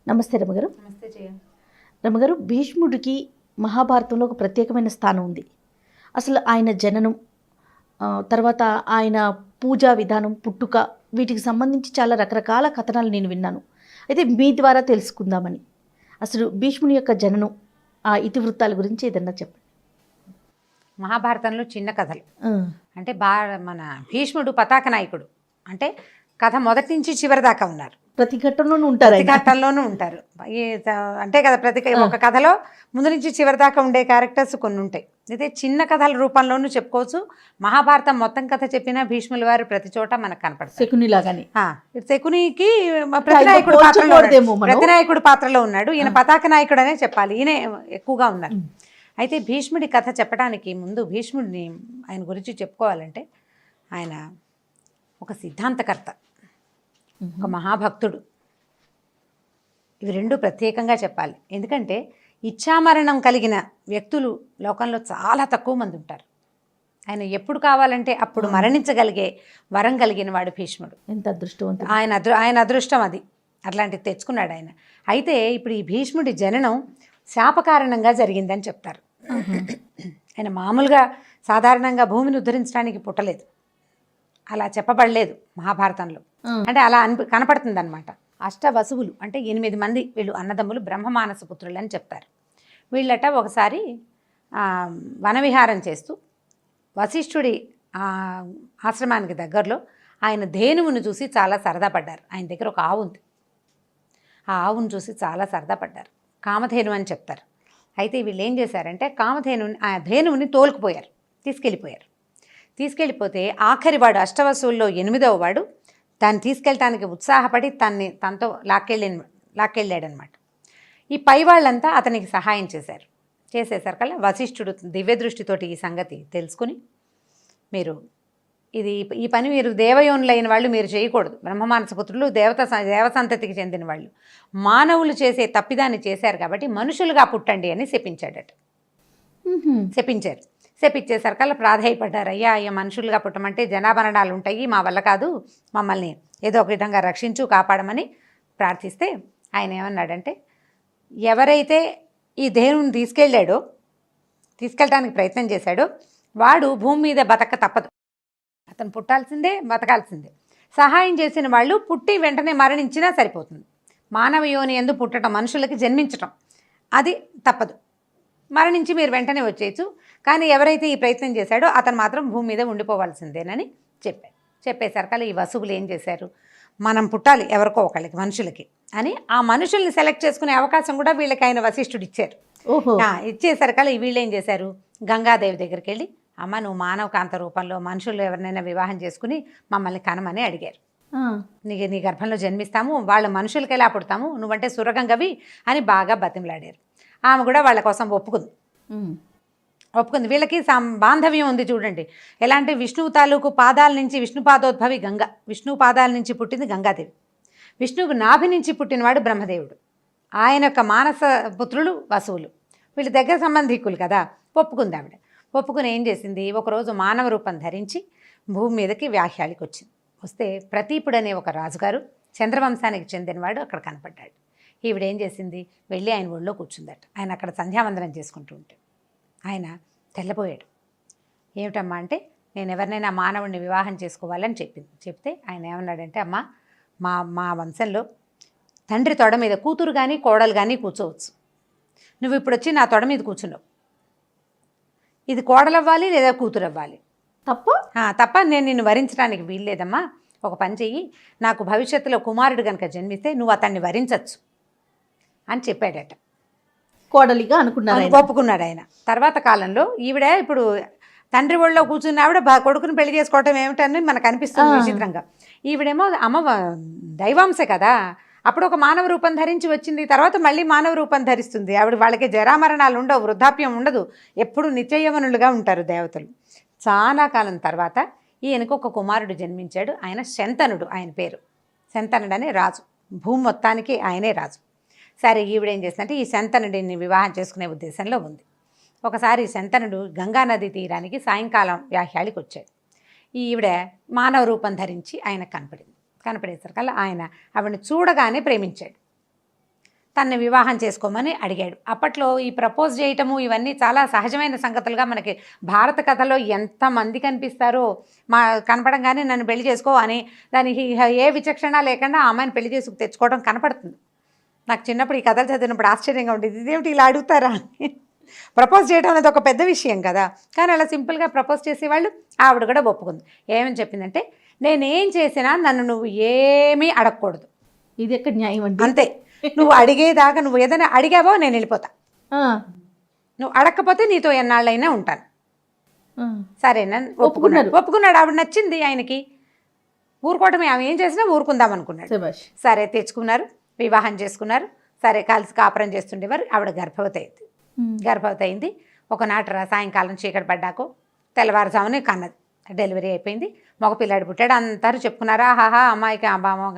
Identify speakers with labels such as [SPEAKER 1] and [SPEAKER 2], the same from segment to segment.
[SPEAKER 1] నమస్తే రమగారు.
[SPEAKER 2] నమస్తే జయ.
[SPEAKER 1] రమగారు, భీష్ముడికి మహాభారతంలో ఒక ప్రత్యేకమైన స్థానం ఉంది. అసలు ఆయన జననం, తర్వాత ఆయన పూజా విధానం, పుట్టుక, వీటికి సంబంధించి చాలా రకరకాల కథనాలు నేను విన్నాను. అయితే మీ ద్వారా తెలుసుకుందామని, అసలు భీష్ముని యొక్క జననం, ఆ ఇతివృత్తాల గురించి ఏదన్నా చెప్పండి.
[SPEAKER 2] మహాభారతంలో చిన్న కథలు అంటే మన భీష్ముడు పతాక నాయకుడు. అంటే కథ మొదటి నుంచి చివరి దాకా ఉన్నారు.
[SPEAKER 1] ప్రతి ఘట్టంలోనూ ఉంటారు,
[SPEAKER 2] ప్రతి ఘట్టంలోనూ ఉంటారు. అంటే కదా ఒక కథలో ముందు నుంచి చివరి దాకా ఉండే క్యారెక్టర్స్ కొన్ని ఉంటాయి. అయితే చిన్న కథల రూపంలోనూ చెప్పుకోవచ్చు. మహాభారతం మొత్తం కథ చెప్పినా భీష్ముల వారు ప్రతి చోట మనకు కనపడతారు.
[SPEAKER 1] శకునిలాగానే.
[SPEAKER 2] శకునికి ప్రతినాయకుడు పాత్రలో ఉన్నాడు. ఈయన పతాక నాయకుడు అనే చెప్పాలి. ఈయన ఎక్కువగా ఉన్నారు. అయితే భీష్ముడి కథ చెప్పడానికి ముందు భీష్ముడిని ఆయన గురించి చెప్పుకోవాలంటే ఆయన ఒక సిద్ధాంతకర్త, ఒక మహాభక్తుడు. ఇవి రెండు ప్రత్యేకంగా చెప్పాలి. ఎందుకంటే ఇచ్ఛామరణం కలిగిన వ్యక్తులు లోకంలో చాలా తక్కువ మంది ఉంటారు. ఆయన ఎప్పుడు కావాలంటే అప్పుడు మరణించగలిగే వరం కలిగిన వాడు భీష్ముడు.
[SPEAKER 1] ఎంత అదృష్టవంతుడు!
[SPEAKER 2] ఆయన అదృష్టం అది, అట్లాంటిది తెచ్చుకున్నాడు ఆయన. అయితే ఇప్పుడు ఈ భీష్ముడి జననం శాపకారణంగా జరిగిందని చెప్తారు. ఆయన మామూలుగా సాధారణంగా భూమిని ఉద్ధరించడానికి పుట్టలేదు, అలా చెప్పబడలేదు మహాభారతంలో. అంటే అలా కనపడుతుంది అనమాట. అష్టవసువులు అంటే 8 మంది వీళ్ళు అన్నదమ్ములు, బ్రహ్మమానస పుత్రులు అని చెప్తారు. వీళ్ళట ఒకసారి వనవిహారం చేస్తూ వశిష్ఠుడి ఆశ్రమానికి దగ్గరలో ఆయన ధేనువును చూసి చాలా సరదా పడ్డారు. ఆయన దగ్గర ఒక ఆవు ఉంది. ఆ ఆవును చూసి చాలా సరదా పడ్డారు. కామధేను అని చెప్తారు. అయితే వీళ్ళు ఏం చేశారంటే ఆ ధేనువుని తోలుకుపోయారు, తీసుకెళ్ళిపోతే ఆఖరివాడు, అష్టవసువుల్లో 8వ వాడు, దాన్ని తీసుకెళ్ళటానికి ఉత్సాహపడి తనతో లాక్కెళ్ళాడనమాట. ఈ పై వాళ్ళంతా అతనికి సహాయం చేసేసరికల్లా వశిష్ఠుడు దివ్య దృష్టితోటి ఈ సంగతి తెలుసుకుని, ఈ పని మీరు దేవయోనులైన వాళ్ళు మీరు చేయకూడదు, బ్రహ్మమానస పుత్రులు దేవసంతతికి చెందిన వాళ్ళు, మానవులు చేసే తప్పిదాన్ని చేశారు కాబట్టి మనుషులుగా పుట్టండి అని శపించేసరికల్లా ప్రాధాయపడ్డారు. అయ్యా మనుషులుగా పుట్టమంటే జనాభరణాలు ఉంటాయి, మా వల్ల కాదు, మమ్మల్ని ఏదో ఒక విధంగా రక్షించు, కాపాడమని ప్రార్థిస్తే ఆయన ఏమన్నాడంటే, ఎవరైతే ఈ ధేనువుని తీసుకెళ్ళడానికి ప్రయత్నం చేశాడో వాడు భూమి మీద బతక తప్పదు, అతను పుట్టాల్సిందే, బతకాల్సిందే. సహాయం చేసిన వాళ్ళు పుట్టి వెంటనే మరణించినా సరిపోతుంది. మానవ యోని యందు పుట్టడం, మనుషులకి జన్మించటం అది తప్పదు, మరణించి మీరు వెంటనే వచ్చేయచ్చు. కానీ ఎవరైతే ఈ ప్రయత్నం చేశాడో అతను మాత్రం భూమి మీద ఉండిపోవాల్సిందేనని చెప్పేసరికల్లా ఈ వసువులు ఏం చేశారు, మనం పుట్టాలి ఎవరికో ఒకళ్ళకి, మనుషులకి అని ఆ మనుషుల్ని సెలెక్ట్ చేసుకునే అవకాశం కూడా వీళ్ళకి ఆయన వశిష్ఠుడు ఇచ్చారు. ఇచ్చేసరికల్లా వీళ్ళు ఏం చేశారు, గంగాదేవి దగ్గరికి వెళ్ళి, అమ్మ నువ్వు మానవ కాంత రూపంలో మనుషులు ఎవరినైనా వివాహం చేసుకుని మమ్మల్ని కనమని అడిగారు. నీ గర్భంలో జన్మిస్తాము, వాళ్ళ మనుషులకి ఎలా పుడతాము, నువ్వంటే సురగంగవి అని బాగా బతిమలాడారు. ఆమె కూడా వాళ్ళ కోసం ఒప్పుకుంది. వీళ్ళకి బాంధవ్యం ఉంది చూడండి. ఎలాంటి విష్ణువు తాలూకు పాదాల నుంచి, విష్ణు పాదోద్భవి గంగ, విష్ణువు పాదాల నుంచి పుట్టింది గంగాదేవి. విష్ణువుకు నాభి నుంచి పుట్టినవాడు బ్రహ్మదేవుడు. ఆయన యొక్క మానస పుత్రులు వసువులు. వీళ్ళు దగ్గర సంబంధికులు కదా. ఒప్పుకుంది ఆవిడ. ఒప్పుకుని ఏం చేసింది, ఒకరోజు మానవ రూపం ధరించి భూమి మీదకి వ్యాహ్యాళికి వస్తే ప్రతీపుడు అనే ఒక రాజుగారు, చంద్రవంశానికి చెందినవాడు అక్కడ కనపడ్డాడు. ఈవిడేం చేసింది, వెళ్ళి ఆయన ఒళ్ళో కూర్చుందట. ఆయన అక్కడ సంధ్యావందనం చేసుకుంటూ ఉంటే ఆయన తెల్లబోయాడు. ఏమిటమ్మా అంటే, నేను ఎవరినైనా మానవుడిని వివాహం చేసుకోవాలని చెప్తే ఆయన ఏమన్నాడంటే, అమ్మ మా వంశంలో తండ్రి తొడ మీద కూతురు కానీ కోడలు కానీ కూర్చోవచ్చు, నువ్వు ఇప్పుడు వచ్చి నా తొడ మీద కూర్చున్నావు, ఇది కోడలవ్వాలి లేదా కూతురు అవ్వాలి, తప్ప నేను నిన్ను వరించడానికి వీల్లేదమ్మా. ఒక పని చెయ్యి, నాకు భవిష్యత్తులో కుమారుడు కనుక జన్మిస్తే నువ్వు అతన్ని వరించవచ్చు అని చెప్పాడట.
[SPEAKER 1] కోడలిగా
[SPEAKER 2] ఒప్పుకున్నాడు ఆయన. తర్వాత కాలంలో ఈవిడ ఇప్పుడు తండ్రి ఒళ్ళో కూర్చున్న ఆవిడ కొడుకుని పెళ్లి చేసుకోవటం ఏమిటని మనకు అనిపిస్తుంది విచిత్రంగా. ఈవిడేమో దైవాంశ కదా, అప్పుడు ఒక మానవ రూపం ధరించి వచ్చింది, తర్వాత మళ్ళీ మానవ రూపం ధరిస్తుంది. ఆవిడ వాళ్ళకి జరామరణాలు ఉండవు, వృద్ధాప్యం ఉండదు, ఎప్పుడు నిత్యయవనులుగా ఉంటారు దేవతలు. చాలా కాలం తర్వాత ఈయనకు ఒక కుమారుడు జన్మించాడు. ఆయన శంతనుడు, ఆయన పేరు శంతనుడు అనే రాజు. భూమి మొత్తానికి ఆయనే రాజు. సరే ఈవిడేం చేసిందంటే ఈ శంతనుడిని వివాహం చేసుకునే ఉద్దేశంలో ఉంది. ఒకసారి శంతనుడు గంగానది తీరానికి సాయంకాలం వ్యాహ్యాళికి వచ్చాడు. ఈవిడ మానవ రూపం ధరించి ఆయన కనపడేసరికల్లా ఆయన ఆవిడని చూడగానే ప్రేమించాడు. తనని వివాహం చేసుకోమని అడిగాడు. అప్పట్లో ఈ ప్రపోజ్ చేయటము ఇవన్నీ చాలా సహజమైన సంగతులుగా మనకి భారత కథలో ఎంతమంది కనిపిస్తారో, కనపడంగానే నన్ను పెళ్లి చేసుకో అని దానికి ఏ విచక్షణ లేకుండా ఆ అమ్మాయిని పెళ్లి చేసుకు తెచ్చుకోవడం కనపడుతుంది. నాకు చిన్నప్పుడు ఈ కథలు చదివినప్పుడు ఆశ్చర్యంగా ఉండేది, ఇదేమిటి ఇలా అడుగుతారా అని. ప్రపోజ్ చేయడం అనేది ఒక పెద్ద విషయం కదా, కానీ అలా సింపుల్గా ప్రపోజ్ చేసేవాళ్ళు. ఆవిడ కూడా ఒప్పుకుంది. ఏమని చెప్పిందంటే, నేనేం చేసినా నన్ను నువ్వు ఏమీ అడగకూడదు,
[SPEAKER 1] ఇది ఎక్కడ న్యాయం అండి?
[SPEAKER 2] అంతే. నువ్వు అడిగేదాకా, నువ్వు ఏదైనా అడిగావో నేను వెళ్ళిపోతా, నువ్వు అడగకపోతే నీతో ఎన్నాళ్ళైనా ఉంటాను. సరేనా? ఒప్పుకున్నాడు. ఆవిడ నచ్చింది ఆయనకి. ఊరుకోవటమే, ఆమె ఏం చేసినా ఊరుకుందాం అనుకున్నాడు. సరే తెచ్చుకున్నారు, వివాహం చేసుకున్నారు. సరే కలిసి కాపురం చేస్తుండేవారు. ఆవిడ గర్భవతి అయింది. ఒకనాట సాయంకాలం చీకటి పడ్డాకో తెల్లవారుజామునే కన్నది. డెలివరీ అయిపోయింది. మగ పిల్లాడు పుట్టాడు. అందరూ చెప్పుకున్నారా, ఆహాహా అమ్మాయికి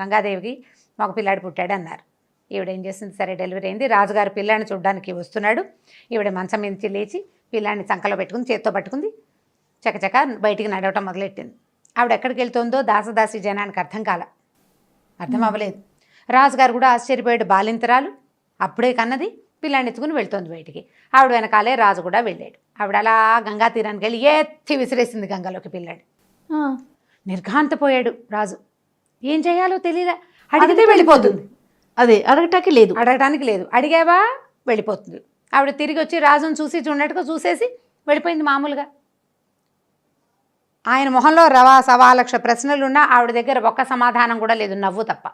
[SPEAKER 2] గంగాదేవికి మగ పిల్లాడు పుట్టాడు అన్నారు. ఈవిడ ఏం చేసింది, సరే డెలివరీ అయింది. రాజుగారు పిల్లాడిని చూడడానికి వస్తున్నాడు. ఈవిడ మంచం మీద లేచి పిల్లాడిని చంకలో పెట్టుకుని చేత్తో పట్టుకుంది. చకచక బయటికి నడవటం మొదలెట్టింది. ఆవిడ ఎక్కడికి వెళ్తుందో దాసదాసి జనానికి అర్థం అవ్వలేదు. రాజుగారు కూడా ఆశ్చర్యపోయాడు. బాలింతరాలు, అప్పుడే కన్నది, పిల్లాడిని ఎత్తుకుని వెళ్తోంది బయటికి. ఆవిడ వెనకాలే రాజు కూడా వెళ్ళాడు. ఆవిడ అలా గంగా తీరానికి వెళ్ళి ఎత్తి విసిరేసింది గంగలోకి పిల్లాడు. నిర్ఘాంతపోయాడు రాజు. ఏం చేయాలో తెలియలే. అడిగితే వెళ్ళిపోతుంది,
[SPEAKER 1] అదే అడగటానికి లేదు.
[SPEAKER 2] అడిగావా వెళ్ళిపోతుంది. ఆవిడ తిరిగి వచ్చి రాజును చూసి చూడట్టుగా చూసేసి వెళ్ళిపోయింది మామూలుగా. ఆయన మొహంలో 1,15,00,000 ప్రశ్నలున్నా ఆవిడ దగ్గర ఒక్క సమాధానం కూడా లేదు, నవ్వు తప్ప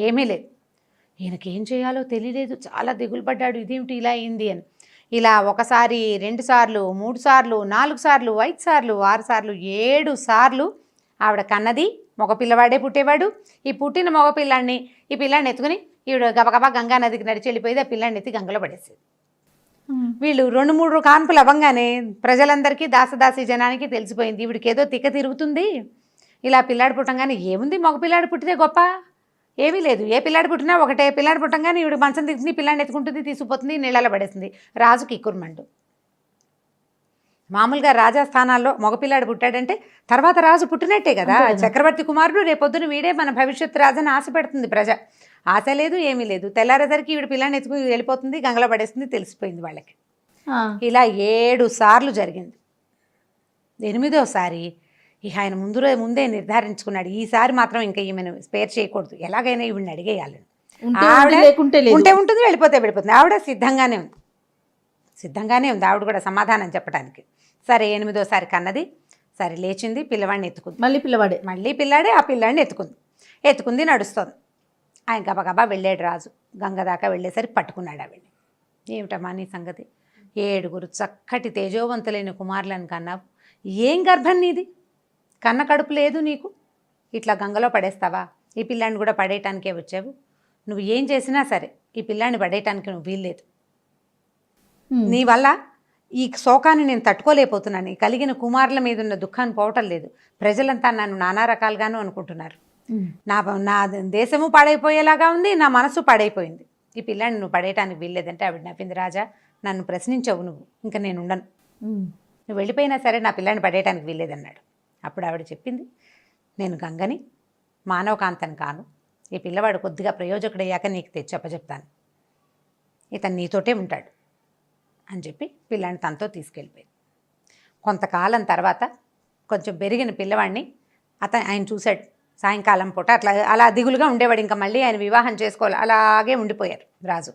[SPEAKER 2] ఏమీ లేదు. ఈయనకి ఏం చేయాలో తెలియలేదు. చాలా దిగులు పడ్డాడు, ఇదేమిటి ఇలా అయింది అని. ఇలా 1 సారి 2 సార్లు 3 సార్లు 4 సార్లు 5 సార్లు 6 సార్లు 7 సార్లు ఆవిడ కన్నది. మగ పిల్లవాడే పుట్టేవాడు. ఈ పుట్టిన మగ పిల్లాడిని ఈ పిల్లాడిని ఎత్తుకుని ఈవిడ గబగబా గంగా నదికి నడిచి వెళ్ళిపోయేది. ఆ పిల్లాడిని ఎత్తి గంగలో పడేసేది. వీళ్ళు 2-3 కాన్పులు అవ్వగానే ప్రజలందరికీ దాసదాసి జనానికి తెలిసిపోయింది, ఈవిడికి ఏదో తిక్క తిరుగుతుంది. ఇలా పిల్లాడు పుట్టంగానే ఏముంది, మగ పిల్లాడు పుట్టితే గొప్ప ఏమీ లేదు. ఏ పిల్లాడు పుట్టినా ఒకటే. పిల్లాడు పుట్టంగానే ఈవిడ మంచం తీసుకుని పిల్లాడిని ఎత్తుకుంటుంది, తీసుకుపోతుంది, నీళ్ళలో పడేస్తుంది. రాజుకి ఇక్కురుమండు. మామూలుగా రాజాస్థానాల్లో మగపిల్లాడు పుట్టాడంటే తర్వాత రాజు పుట్టినట్టే కదా. చక్రవర్తి కుమారుడు, రేపొద్దున వీడే మన భవిష్యత్తు రాజని ఆశ పెడుతుంది ప్రజ. ఆశ లేదు, ఏమీ లేదు. తెల్లారేసరికి ఈవిడ పిల్లాన్ని ఎత్తుకుని వెళ్ళిపోతుంది, గంగలో పడేస్తుంది, తెలిసిపోయింది వాళ్ళకి. ఇలా 7 సార్లు జరిగింది. 8వసారి ఇక ఆయన ముందే నిర్ధారించుకున్నాడు, ఈసారి మాత్రం ఇంకా ఈమెను స్పేర్ చేయకూడదు, ఎలాగైనా ఈవిడిని అడిగేయాలని. ఉంటే ఉంటుంది, వెళ్ళిపోతుంది. ఆవిడ సిద్ధంగానే ఉంది ఆవిడ కూడా సమాధానం చెప్పడానికి. సరే 8వసారి కన్నది. సరే లేచింది, పిల్లవాడిని ఎత్తుకుంది. మళ్ళీ పిల్లాడే ఆ పిల్లాడిని ఎత్తుకుంది నడుస్తోంది. ఆయన గబగబా వెళ్ళాడు రాజు. గంగ దాకా వెళ్ళేసరికి పట్టుకున్నాడు ఆవిడ్ని. ఏమిటమ్మా నీ సంగతి, 7 చక్కటి తేజోవంతులైన కుమారులను కన్నావు, ఏం గర్భం నీది, కన్న కడుపు లేదు నీకు, ఇట్లా గంగలో పడేస్తావా, ఈ పిల్లాడిని కూడా పడేయటానికే వచ్చావు, నువ్వు ఏం చేసినా సరే ఈ పిల్లాడిని పడేయటానికి నువ్వు వీల్లేదు, నీ వల్ల ఈ శోకాన్ని నేను తట్టుకోలేకపోతున్నాను, ఈ కలిగిన కుమారుల మీద ఉన్న దుఃఖాన్ని పోవటం లేదు, ప్రజలంతా నన్ను నానా రకాలుగాను అనుకుంటున్నారు, నా దేశము పాడైపోయేలాగా ఉంది, నా మనసు పాడైపోయింది, ఈ పిల్లాడిని నువ్వు పడేయటానికి వీల్లేదంటే ఆవిడ నవ్వింది. రాజా నన్ను ప్రశ్నించవు నువ్వు, ఇంకా నేను ఉండను, నువ్వు వెళ్ళిపోయినా సరే నా పిల్లాడిని పడేయటానికి వీల్లేదన్నాడు. అప్పుడు ఆవిడ చెప్పింది, నేను గంగని, మానవకాంతని కాను, ఈ పిల్లవాడు కొద్దిగా ప్రయోజకుడయ్యాక నీకు తెచ్చప్పచెప్తాను, ఇతను నీతోటే ఉంటాడు అని చెప్పి పిల్లాడిని తనతో తీసుకెళ్ళిపోయింది. కొంతకాలం తర్వాత కొంచెం పెరిగిన పిల్లవాడిని ఆయన చూశాడు. సాయంకాలం పూట అలా దిగులుగా ఉండేవాడు. ఇంకా మళ్ళీ ఆయన వివాహం చేసుకోవాలి, అలాగే ఉండిపోయారు రాజు.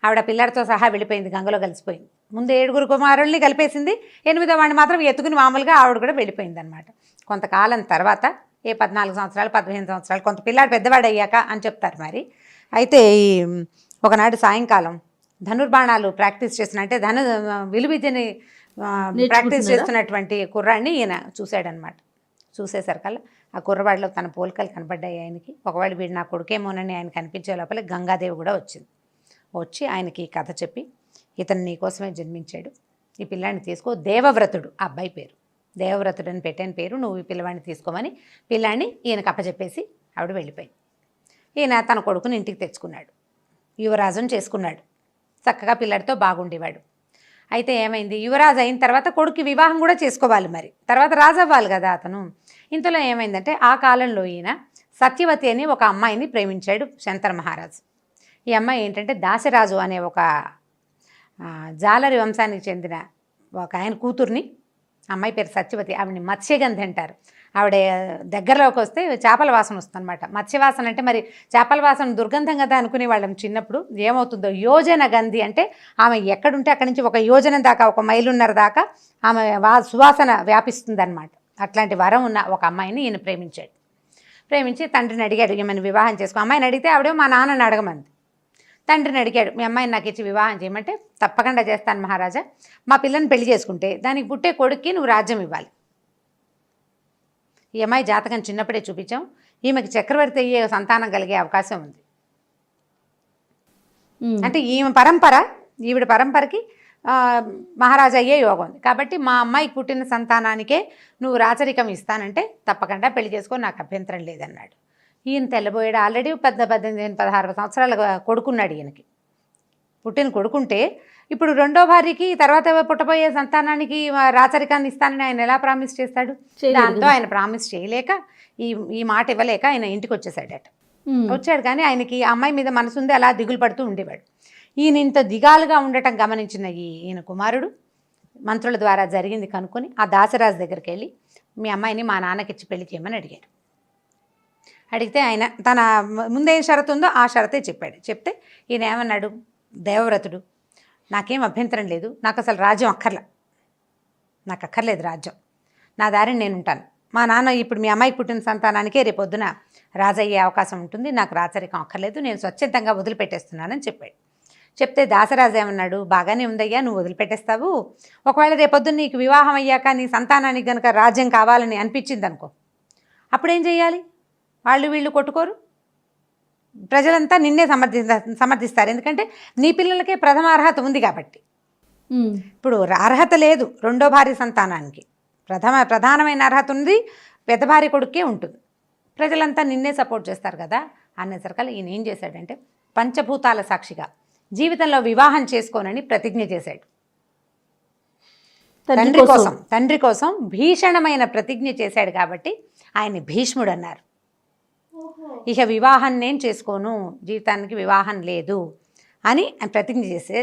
[SPEAKER 2] ఆవిడ పిల్లడితో సహా వెళ్ళిపోయింది, గంగలో కలిసిపోయింది. ముందు 7 కుమారుల్ని కలిపేసింది, 8వ వాడిని మాత్రం ఎత్తుకుని మామూలుగా ఆవిడ కూడా వెళ్ళిపోయింది అనమాట. కొంతకాలం తర్వాత 14 సంవత్సరాలు 15 సంవత్సరాలు కొంత పిల్లాడు పెద్దవాడు అయ్యాక అని చెప్తారు మరి. అయితే ఒకనాడు సాయంకాలం ధనుర్బాణాలు ప్రాక్టీస్ చేస్తున్న, అంటే విలువిద్యని ప్రాక్టీస్ చేస్తున్నటువంటి కుర్రాడిని ఈయన చూశాడనమాట. చూసేసరికల్లా ఆ కుర్రవాడిలో తన పోలికలు కనపడ్డాయి ఆయనకి. ఒకవేళ వీడు నా కొడుకేమోనని ఆయన కనిపించే లోపల గంగాదేవి కూడా వచ్చి ఆయనకి ఈ కథ చెప్పి, ఇతను నీకోసమే జన్మించాడు, ఈ పిల్లాడిని తీసుకో, దేవవ్రతుడు ఆ అబ్బాయి పేరు, దేవవ్రతుడు అని పెట్టిన పేరు, నువ్వు ఈ పిల్లవాడిని తీసుకోమని పిల్లాడిని ఈయనకు అప్పచెప్పేసి ఆవిడ వెళ్ళిపోయింది. ఈయన తన కొడుకుని ఇంటికి తెచ్చుకున్నాడు, యువరాజును చేసుకున్నాడు, చక్కగా పిల్లడితో బాగుండేవాడు. అయితే ఏమైంది, యువరాజు అయిన తర్వాత కొడుకు వివాహం కూడా చేసుకోవాలి, మరి తర్వాత రాజు అవ్వాలి కదా అతను. ఇంతలో ఏమైందంటే ఆ కాలంలో ఈయన సత్యవతి అని ఒక అమ్మాయిని ప్రేమించాడు శంతన మహారాజు. ఈ అమ్మాయి ఏంటంటే దాశరాజు అనే ఒక జాలరి వంశానికి చెందిన ఒక ఆయన కూతుర్ని, అమ్మాయి పేరు సత్యవతి, ఆవిడని మత్స్యగంధి అంటారు. ఆవిడ దగ్గరలోకి వస్తే చేపల వాసన వస్తుంది అనమాట. మత్స్యవాసన అంటే మరి చేపల వాసన దుర్గంధం కదా అనుకునే వాళ్ళం చిన్నప్పుడు. ఏమవుతుందో యోజన గంధి అంటే ఆమె ఎక్కడుంటే అక్కడి నుంచి ఒక యోజనం దాకా, ఒక మైలున్నర దాకా ఆమె సువాసన వ్యాపిస్తుంది అనమాట. అట్లాంటి వరం ఉన్న ఒక అమ్మాయిని ఈయన ప్రేమించాడు. ప్రేమించి తండ్రిని అడిగాడు ఈమెను వివాహం చేసుకో. అమ్మాయిని అడిగితే ఆవిడే మా నాన్నని అడగమంది. తండ్రిని అడిగాడు, మీ అమ్మాయిని నాకు ఇచ్చి వివాహం చేయమంటే తప్పకుండా చేస్తాను మహారాజా, మా పిల్లని పెళ్లి చేసుకుంటే దానికి పుట్టే కొడుక్కి నువ్వు రాజ్యం ఇవ్వాలి. ఈ అమ్మాయి జాతకం చిన్నప్పుడే చూపించాం, ఈమెకి చక్రవర్తి అయ్యే సంతానం కలిగే అవకాశం ఉంది. అంటే ఈవిడ పరంపరకి మహారాజా అయ్యే యోగం ఉంది. కాబట్టి మా అమ్మాయికి పుట్టిన సంతానానికే నువ్వు రాచరికం ఇస్తానంటే తప్పకుండా పెళ్లి చేసుకో, నాకు అభ్యంతరం లేదన్నాడు. ఈయన తెల్లబోయాడు. ఆల్రెడీ 18-16 సంవత్సరాల కొడుకున్నాడు ఈయనకి. పుట్టిన కొడుకుంటే ఇప్పుడు రెండో భార్యకి తర్వాత పుట్టబోయే సంతానానికి రాచరికాన్ని ఇస్తానని ఆయన ఎలా ప్రామిస్ చేస్తాడు? దాంతో ఆయన ప్రామిస్ చేయలేక ఈ మాట ఇవ్వలేక ఆయన ఇంటికి వచ్చేసాడట. వచ్చాడు కానీ ఆయనకి ఆ అమ్మాయి మీద మనసుంది, అలా దిగులు పడుతూ ఉండేవాడు. ఈయన ఇంత దిగాలుగా ఉండటం గమనించిన ఈయన కుమారుడు మంత్రుల ద్వారా జరిగింది కనుక్కొని ఆ దాసరాజు దగ్గరికి వెళ్ళి మీ అమ్మాయిని మా నాన్నకిచ్చి పెళ్లి చేయమని అడిగాడు. అడిగితే ఆయన తన ముందేం షరతు ఉందో ఆ షరతే చెప్పాడు. చెప్తే ఈయన ఏమన్నాడు, దేవవ్రతుడు, నాకేం అభ్యంతరం లేదు, నాకు అసలు రాజ్యం నాకు అక్కర్లేదు రాజ్యం, నా దారిని నేను ఉంటాను. మా నాన్న ఇప్పుడు మీ అమ్మాయికి పుట్టిన సంతానానికే రేపొద్దున రాజు అయ్యే అవకాశం ఉంటుంది, నాకు రాచరికం అక్కర్లేదు, నేను స్వచ్ఛందంగా వదిలిపెట్టేస్తున్నానని చెప్పాడు. చెప్తే దాసరాజు ఏమన్నాడు, బాగానే ఉందయ్యా, నువ్వు వదిలిపెట్టేస్తావు, ఒకవేళ రేపొద్దున నీకు వివాహం అయ్యాక నీ సంతానానికి కనుక రాజ్యం కావాలని అనిపించింది అనుకో, అప్పుడేం చేయాలి? వాళ్ళు వీళ్ళు కొట్టుకోరు, ప్రజలంతా నిన్నే సమర్థిస్తారు. ఎందుకంటే నీ పిల్లలకే ప్రథమ అర్హత ఉంది కాబట్టి. ఇప్పుడు అర్హత లేదు రెండో భార్య సంతానానికి, ప్రధానమైన అర్హత ఉంది పెద్ద భార్య కొడుకే ఉంటుంది. ప్రజలంతా నిన్నే సపోర్ట్ చేస్తారు కదా అనేసరికల్లా ఈయన ఏం చేశాడంటే పంచభూతాల సాక్షిగా జీవితంలో వివాహం చేసుకోనని ప్రతిజ్ఞ చేశాడు. తండ్రి కోసం భీషణమైన ప్రతిజ్ఞ చేశాడు కాబట్టి ఆయన భీష్ముడు అన్నారు. ఇక వివాహం నేను చేసుకోను, జీవితానికి వివాహం లేదు అని ప్రతిజ్ఞ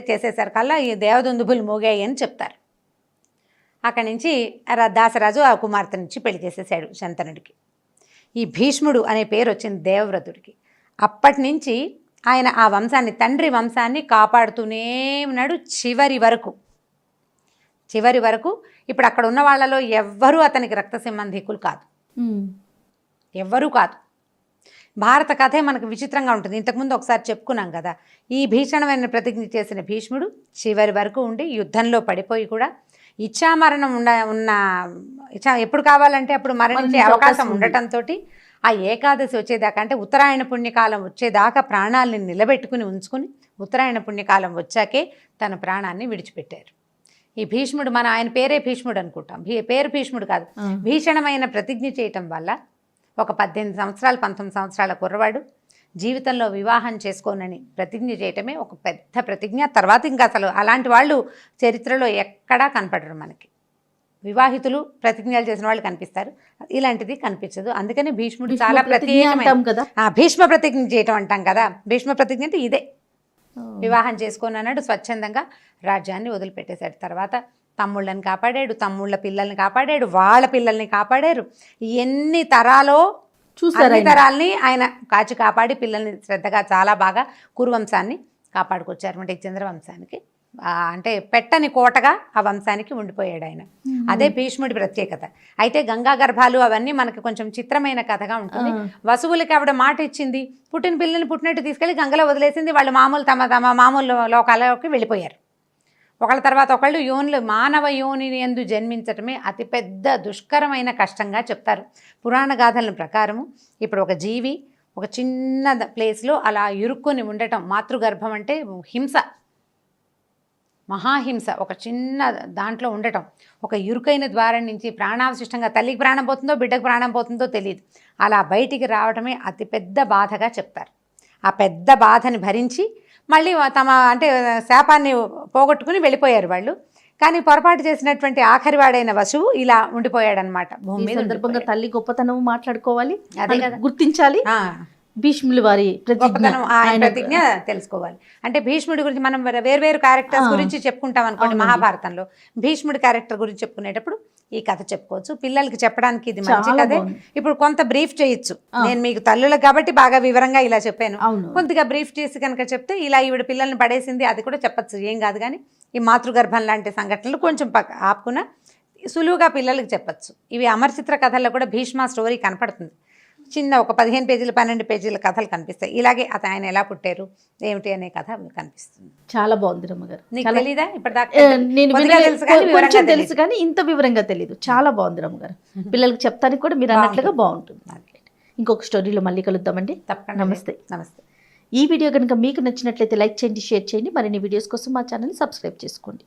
[SPEAKER 2] చేసేసరికల్లా ఈ దేవదుందుబులు మోగాయి అని చెప్తారు. అక్కడి నుంచి దాసరాజు ఆ కుమార్తెనిచ్చి పెళ్లి చేసేసాడు శంతనుడికి. ఈ భీష్ముడు అనే పేరు వచ్చింది దేవవ్రతుడికి. అప్పటి నుంచి ఆయన ఆ వంశాన్ని, తండ్రి వంశాన్ని కాపాడుతూనే ఉన్నాడు చివరి వరకు. ఇప్పుడు అక్కడ ఉన్న వాళ్ళలో ఎవ్వరూ అతనికి రక్త సంబంధికులు కాదు, ఎవ్వరూ కాదు. భారత కథే మనకు విచిత్రంగా ఉంటుంది. ఇంతకుముందు ఒకసారి చెప్పుకున్నాం కదా, ఈ భీషణమైన ప్రతిజ్ఞ చేసిన భీష్ముడు చివరి వరకు ఉండి యుద్ధంలో పడిపోయి కూడా ఇచ్ఛామరణం ఎప్పుడు కావాలంటే అప్పుడు మరణించే అవకాశం ఉండటంతో ఆ ఏకాదశి వచ్చేదాకా, అంటే ఉత్తరాయణ పుణ్యకాలం వచ్చేదాకా ప్రాణాలని నిలబెట్టుకుని ఉంచుకుని ఉత్తరాయణ పుణ్యకాలం వచ్చాకే తన ప్రాణాన్ని విడిచిపెట్టారు. ఈ భీష్ముడు ఆయన పేరే భీష్ముడు అనుకుంటాం, పేరు భీష్ముడు కాదు. భీషణమైన ప్రతిజ్ఞ చేయటం వల్ల ఒక 18 సంవత్సరాలు 19 సంవత్సరాల కుర్రవాడు జీవితంలో వివాహం చేసుకోనని ప్రతిజ్ఞ చేయటమే ఒక పెద్ద ప్రతిజ్ఞ. తర్వాత ఇంకా అసలు అలాంటి వాళ్ళు చరిత్రలో ఎక్కడా కనపడరు మనకి. వివాహితులు ప్రతిజ్ఞలు చేసిన వాళ్ళు కనిపిస్తారు, ఇలాంటిది కనిపించదు. అందుకని భీష్ముడు చాలా ప్రత్యేకమైన భీష్మ ప్రతిజ్ఞ చేయటం అంటాం కదా. భీష్మ ప్రతిజ్ఞ అంటే ఇదే, వివాహం చేసుకోను అన్నాడు, స్వచ్ఛందంగా రాజ్యాన్ని వదిలిపెట్టేశాడు. తర్వాత తమ్ముళ్ళని కాపాడాడు, తమ్ముళ్ళ పిల్లల్ని కాపాడాడు, వాళ్ళ పిల్లల్ని కాపాడారు. ఎన్ని తరాలో అన్ని తరాల్ని ఆయన కాపాడి పిల్లల్ని శ్రద్ధగా చాలా బాగా కురువంశాన్ని కాపాడుకొచ్చారు. అంటే చంద్రవంశానికి అంటే పెట్టని కోటగా ఆ వంశానికి ఉండిపోయాడు ఆయన. అదే భీష్ముడి ప్రత్యేకత. అయితే గంగా గర్భాలు అవన్నీ మనకి కొంచెం చిత్రమైన కథగా ఉంటుంది. వసువులకి ఆవిడ మాట ఇచ్చింది, పుట్టిన పిల్లల్ని పుట్టినట్టు తీసుకెళ్లి గంగలో వదిలేసింది. వాళ్ళు తమ మామూలు లోకాలలోకి వెళ్ళిపోయారు. ఒకళ్ళ తర్వాత ఒకళ్ళు మానవ యోనిని యందు జన్మించటమే అతిపెద్ద దుష్కరమైన కష్టంగా చెప్తారు పురాణ గాథల ప్రకారము. ఇప్పుడు ఒక జీవి ఒక చిన్న ప్లేస్లో అలా ఇరుక్కొని ఉండటం, మాతృగర్భం అంటే హింస, మహాహింస. ఒక చిన్న దాంట్లో ఉండటం, ఒక ఇరుకైన ద్వారం నుంచి ప్రాణావశిష్టంగా తల్లికి ప్రాణం పోతుందో బిడ్డకు ప్రాణం పోతుందో తెలియదు, అలా బయటికి రావడమే అతిపెద్ద బాధగా చెప్తారు. ఆ పెద్ద బాధని భరించి మళ్ళీ అంటే శాపాన్ని పోగొట్టుకుని వెళ్ళిపోయారు వాళ్ళు. కానీ పొరపాటు చేసినటువంటి ఆఖరి వాడైన వసువు ఇలా ఉండిపోయాడనమాట భూమి మీద.
[SPEAKER 1] సందర్భంగా తల్లి గొప్పతనం మాట్లాడుకోవాలి, అదే కదా గుర్తించాలి. భీష్ముల వారి ప్రతిజ్ఞ
[SPEAKER 2] గొప్పతనం ఆయన ప్రతిజ్ఞ తెలుసుకోవాలి. అంటే భీష్ముడి గురించి మనం వేరు క్యారెక్టర్స్ గురించి చెప్పుకుంటాం అనుకోండి. మహాభారతంలో భీష్ముడి క్యారెక్టర్ గురించి చెప్పుకునేటప్పుడు ఈ కథ చెప్పుకోవచ్చు. పిల్లలకి చెప్పడానికి ఇది మంచి
[SPEAKER 1] చాలా
[SPEAKER 2] కథే.
[SPEAKER 1] బాగుంది.
[SPEAKER 2] ఇప్పుడు కొంత బ్రీఫ్ చేయొచ్చు. నేను మీకు తల్లులకు కాబట్టి బాగా వివరంగా ఇలా చెప్పాను.
[SPEAKER 1] అవును.
[SPEAKER 2] కొద్దిగా బ్రీఫ్ చేసి కనుక చెప్తే ఇలా ఈవిడ పిల్లల్ని పడేసింది అది కూడా చెప్పచ్చు, ఏం కాదు. కానీ ఈ మాతృగర్భం లాంటి సంఘటనలు కొంచెం ఆపుకున్న సులువుగా పిల్లలకి చెప్పచ్చు. ఇవి అమరచిత్ర కథల్లో కూడా భీష్మ స్టోరీ కనపడుతుంది. చిన్న ఒక 15 పేజీలు 12 పేజీల కథలు కనిపిస్తాయి. ఇలాగే ఆయన ఎలా పుట్టారు ఏమిటి అనే కథ కనిపిస్తుంది.
[SPEAKER 1] చాలా బాగుంది రమ్మగారు.
[SPEAKER 2] నీకు తెలీదా ఇప్పటిదాకా?
[SPEAKER 1] నేను
[SPEAKER 2] కొద్దిగా తెలుసు కానీ వివరంగా
[SPEAKER 1] కొంచెం
[SPEAKER 2] తెలీదు.
[SPEAKER 1] తెలుసు కానీ ఇంత వివరంగా తెలియదు. చాలా బాగుంది రమ్మగారు. పిల్లలకి చెప్తానికి కూడా మీరు అన్నట్లుగా బాగుంటుంది. ఇంకొక స్టోరీలో మళ్ళీ కలుద్దామండి.
[SPEAKER 2] తప్పకుండా.
[SPEAKER 1] నమస్తే.
[SPEAKER 2] నమస్తే.
[SPEAKER 1] ఈ వీడియో కనుక మీకు నచ్చినట్లయితే లైక్ చేయండి, షేర్ చేయండి. మరిన్ని వీడియోస్ కోసం మా ఛానల్ని సబ్స్క్రైబ్ చేసుకోండి.